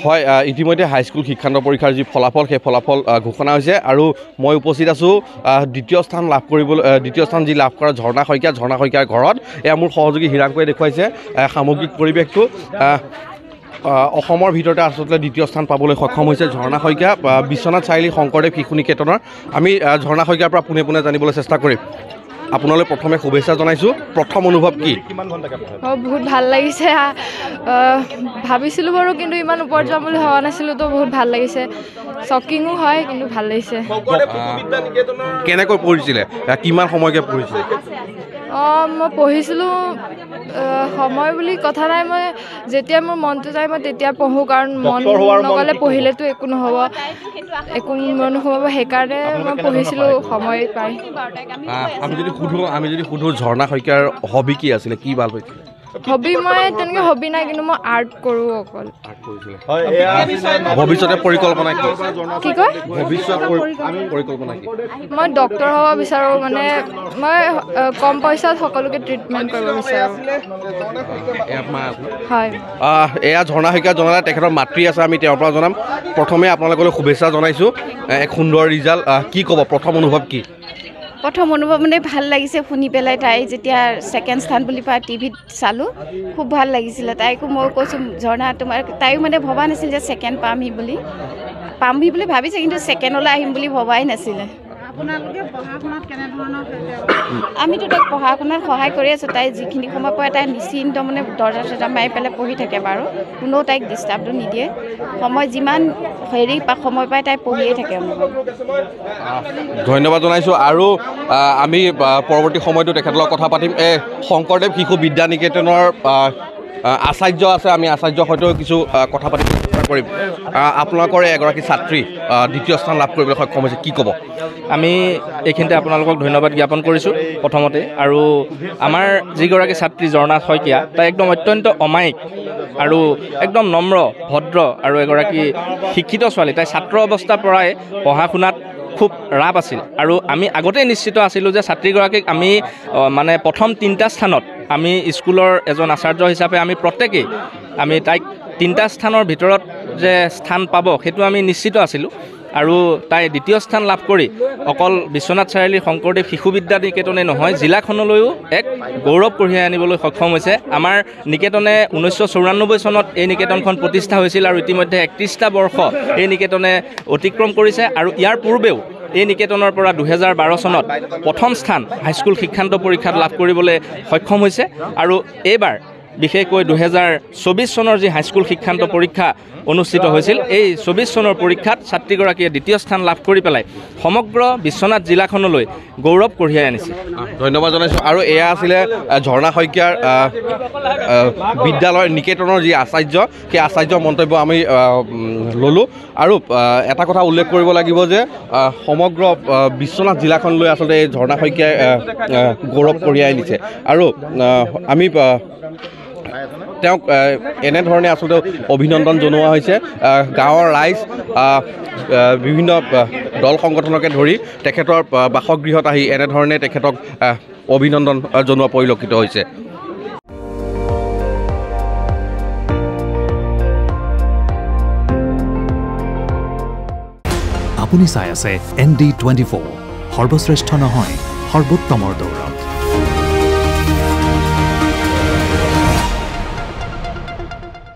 হয়, ইতিমধ্যে হাইস্কুল শিক্ষান্ত পৰীক্ষাৰ যি ফলাফল সেই ফলাফল ঘোষণা হৈছে আৰু মই উপস্থিত আছোঁ দ্বিতীয় স্থান যি লাভ কৰা ঝৰ্ণা শইকীয়াৰ ঘৰত। এয়া মোৰ সহযোগী হিৰাংকয়ে দেখুৱাইছে সামগ্ৰিক পৰিৱেশটো। অসমৰ ভিতৰতে আচলতে দ্বিতীয় স্থান পাবলৈ সক্ষম হৈছে ঝৰ্ণা শইকীয়া বিশ্বনাথ চাৰিআলি শংকৰদেৱ শিশু নিকেতনৰ। আমি ঝৰ্ণা শইকীয়াৰ পৰা পোনে পোনে জানিবলৈ চেষ্টা কৰিম। আপোনালৈ প্ৰথমে শুভেচ্ছা জনাইছোঁ। প্ৰথম অনুভৱ কি? বহুত ভাল লাগিছে। ভাবিছিলোঁ বাৰু কিন্তু ইমান ওপৰত যাম বুলি ভবা নাছিলোঁ, তো বহুত ভাল লাগিছে। শ্বকিঙো হয় কিন্তু ভাল লাগিছে। কেনেকৈ পঢ়িছিলে? কিমান সময়কৈ পঢ়িছিলে? মই পঢ়িছিলোঁ, সময় বুলি কথা নাই। মই যেতিয়া মোৰ মনটো যায় মই তেতিয়া পঢ়োঁ, কাৰণ মন নগ'লে পঢ়িলেতো একো নহ'ব, একো নহ'ব। সেইকাৰণে মই পঢ়িছিলোঁ সময় পাই। আমি যদি সুধো ঝৰ্ণা শইকীয়াৰ হবি কি আছিলে, কি ভাল হৈছিলে? হবি মই তেনেকৈ হবি নাই, কিন্তু মই আৰ্ট কৰোঁ অকল। ভৱিষ্যতে পৰিকল্পনা কি? কি কয়? ভৱিষ্যত পৰিকল্পনা কি? মই ডক্তৰ হ'ব বিচাৰোঁ। মানে মই কম পইচাত সকলোকে ট্ৰিটমেণ্ট কৰিব বিচাৰোঁ। হয়, এয়া ঝৰ্ণা শইকীয়া জনালে তেখেতৰ মাতৃ আছে, আমি তেওঁৰ পৰা জনাম। প্ৰথমে আপোনালোকলৈ শুভেচ্ছা জনাইছোঁ। এক সুন্দৰ ৰিজাল্ট। কি ক'ব, প্ৰথম অনুভৱ কি? প্ৰথম অনুভৱ মানে ভাল লাগিছে শুনি পেলাই। তাই যেতিয়া ছেকেণ্ড স্থান বুলি পাই টিভিত চালোঁ, খুব ভাল লাগিছিলে। তাইকো মই কৈছোঁ, ঝৰ্ণা তোমাৰ, তাইও মানে ভবা নাছিল যে ছেকেণ্ড পামহি বুলি ভাবিছে, কিন্তু ছেকেণ্ডলৈ আহিম বুলি ভবাই নাছিলে। আমিতো তাইক পঢ়া শুনাত সহায় কৰি আছোঁ। তাই যিখিনি সময় পায় তাই নিশ্চিন্ত মানে দৰ্জা চৰ্জা মাৰি পেলাই পঢ়ি থাকে বাৰু। কোনেও তাইক ডিষ্টাৰ্বটো নিদিয়ে। সময় যিমান সময় পায় তাই পঢ়িয়ে থাকে। ধন্যবাদ জনাইছোঁ। আৰু আমি পৰৱৰ্তী সময়তো তেখেতৰ লগত কথা পাতিম। শংকৰদেৱ শিশু বিদ্যা নিকেতনৰ আচাৰ্য আছে, আমি আচাৰ্যৰ সৈতেও কিছু কথা পাতিব চেষ্টা কৰিম। আপোনালোকৰ এগৰাকী ছাত্ৰী দ্বিতীয় স্থান লাভ কৰিবলৈ সক্ষম হৈছে, কি ক'ব? আমি এইখিনিতে আপোনালোকক ধন্যবাদ জ্ঞাপন কৰিছোঁ প্ৰথমতে। আৰু আমাৰ যিগৰাকী ছাত্ৰী ঝৰ্ণা শইকীয়া, তাই একদম অত্যন্ত অমায়িক আৰু একদম নম্ৰ ভদ্ৰ আৰু এগৰাকী শিক্ষিত ছোৱালী। তাই ছাত্ৰ অৱস্থাৰ পৰাই পঢ়া শুনাত খুব ৰাপ আছিল। আৰু আমি আগতেই নিশ্চিত আছিলোঁ যে ছাত্ৰীগৰাকীক আমি মানে প্ৰথম 3টা স্থানত আমি স্কুলৰ এজন আচাৰ্য হিচাপে আমি প্ৰত্যেকেই তাইক 3টা স্থানৰ ভিতৰত যে স্থান পাব সেইটো আমি নিশ্চিত আছিলোঁ। আৰু তাই দ্বিতীয় স্থান লাভ কৰি অকল বিশ্বনাথ চাৰিআলিৰ শংকৰদেৱ শিশু বিদ্যা নিকেতনে নহয়, জিলাখনলৈও এক গৌৰৱ কঢ়িয়াই আনিবলৈ সক্ষম হৈছে। আমাৰ নিকেতনে 1994 চনত এই নিকেতনখন প্ৰতিষ্ঠা হৈছিল আৰু ইতিমধ্যে 31টা বৰ্ষ এই নিকেতনে অতিক্ৰম কৰিছে। আৰু ইয়াৰ পূৰ্বেও এই নিকেতনৰ পৰা 2012 চনত প্ৰথম স্থান হাইস্কুল শিক্ষান্ত পৰীক্ষাত লাভ কৰিবলৈ সক্ষম হৈছে। আৰু এইবাৰ বিশেষকৈ 2024 চনৰ যি হাইস্কুল শিক্ষান্ত পৰীক্ষা অনুষ্ঠিত হৈছিল, এই 24 চনৰ পৰীক্ষাত ছাত্ৰীগৰাকীয়ে দ্বিতীয় স্থান লাভ কৰি পেলাই সমগ্ৰ বিশ্বনাথ জিলাখনলৈ গৌৰৱ কঢ়িয়াই আনিছে। ধন্যবাদ জনাইছোঁ। আৰু এয়া আছিলে ঝৰ্ণা শইকীয়াৰ বিদ্যালয় নিকেতনৰ যি আচাৰ্য, সেই আচাৰ্যৰ মন্তব্য আমি ল'লোঁ। আৰু এটা কথা উল্লেখ কৰিব লাগিব যে সমগ্ৰ বিশ্বনাথ জিলাখনলৈ আচলতে এই ঝৰ্ণা শইকীয়াই গৌৰৱ কঢ়িয়াই আনিছে। আৰু আমি তেওঁক এনেধৰণে আচলতে অভিনন্দন জনোৱা হৈছে। গাঁৱৰ ৰাইজ, বিভিন্ন দল সংগঠনকে ধৰি তেখেতৰ বাসগৃহত আহি এনেধৰণে তেখেতক অভিনন্দন জনোৱা পৰিলক্ষিত হৈছে। আপুনি চাই আছে ND24, সৰ্বশ্ৰেষ্ঠ নহয় সৰ্বোত্তমৰ দৌৰত।